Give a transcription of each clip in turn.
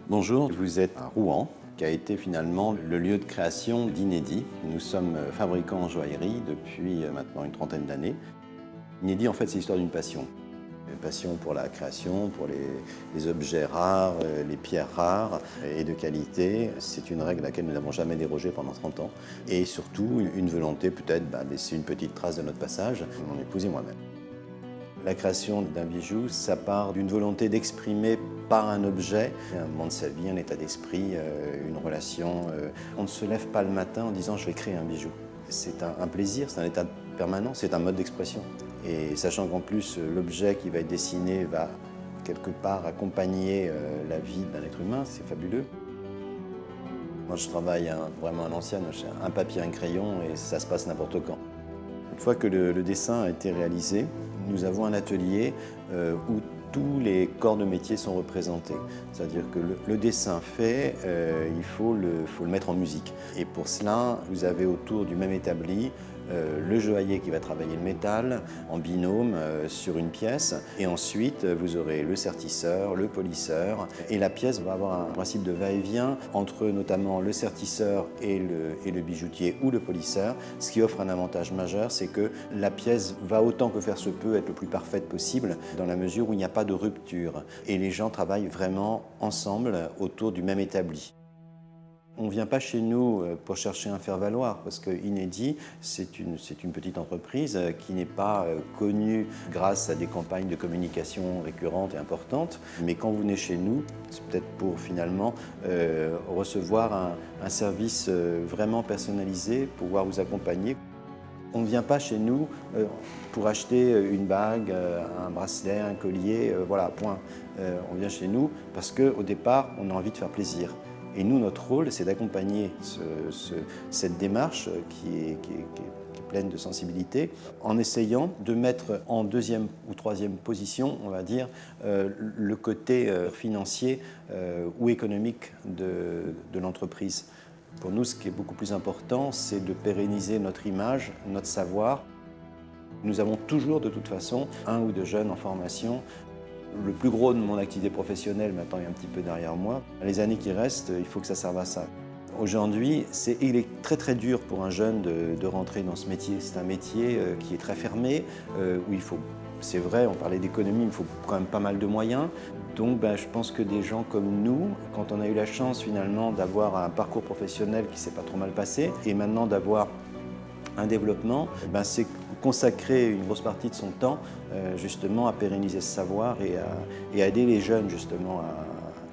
Bonjour, vous êtes à Rouen, qui a été finalement le lieu de création d'Inédit. Nous sommes fabricants en joaillerie depuis maintenant une trentaine d'années. Inédit, en fait, c'est l'histoire d'une passion. Une passion pour la création, pour les objets rares, les pierres rares et de qualité. C'est une règle à laquelle nous n'avons jamais dérogé pendant 30 ans. Et surtout, une volonté peut-être de laisser une petite trace de notre passage, mon épouse et moi-même. La création d'un bijou, ça part d'une volonté d'exprimer par un objet un moment de sa vie, un état d'esprit, une relation. On ne se lève pas le matin en disant « je vais créer un bijou ». C'est un plaisir, c'est un état permanent, c'est un mode d'expression. Et sachant qu'en plus, l'objet qui va être dessiné va quelque part accompagner la vie d'un être humain, c'est fabuleux. Moi, je travaille vraiment à l'ancienne, un papier, un crayon et ça se passe n'importe quand. Une fois que le dessin a été réalisé, nous avons un atelier où tous les corps de métier sont représentés. C'est-à-dire que le dessin fait, il faut le mettre en musique. Et pour cela, vous avez autour du même établi le joaillier qui va travailler le métal en binôme sur une pièce. Et ensuite, vous aurez le sertisseur, le polisseur. Et la pièce va avoir un principe de va-et-vient entre notamment le sertisseur et le bijoutier ou le polisseur. Ce qui offre un avantage majeur, c'est que la pièce va autant que faire se peut être le plus parfaite possible dans la mesure où il n'y a pas de rupture. Et les gens travaillent vraiment ensemble autour du même établi. On ne vient pas chez nous pour chercher un faire-valoir, parce que Inédit, c'est une petite entreprise qui n'est pas connue grâce à des campagnes de communication récurrentes et importantes. Mais quand vous venez chez nous, c'est peut-être pour finalement recevoir un service vraiment personnalisé, pouvoir vous accompagner. On ne vient pas chez nous pour acheter une bague, un bracelet, un collier, voilà, point. On vient chez nous parce qu'au départ, on a envie de faire plaisir. Et nous, notre rôle, c'est d'accompagner cette démarche qui est pleine de sensibilité, en essayant de mettre en deuxième ou troisième position, on va dire, le côté financier ou économique de l'entreprise. Pour nous, ce qui est beaucoup plus important, c'est de pérenniser notre image, notre savoir. Nous avons toujours, de toute façon, un ou deux jeunes en formation. Le plus gros de mon activité professionnelle, maintenant, est un petit peu derrière moi. Les années qui restent, il faut que ça serve à ça. Aujourd'hui, il est très très dur pour un jeune de rentrer dans ce métier. C'est un métier qui est très fermé, où il faut, c'est vrai, on parlait d'économie, il faut quand même pas mal de moyens. Donc je pense que des gens comme nous, quand on a eu la chance finalement d'avoir un parcours professionnel qui s'est pas trop mal passé, et maintenant d'avoir un développement, c'est consacrer une grosse partie de son temps justement à pérenniser ce savoir et à aider les jeunes justement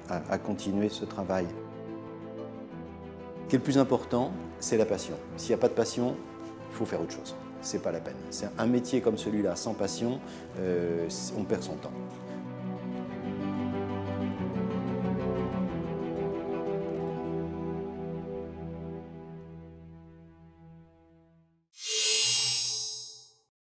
à continuer ce travail. Ce qui est le plus important, c'est la passion. S'il n'y a pas de passion, il faut faire autre chose. C'est pas la peine. C'est un métier comme celui-là, sans passion, on perd son temps.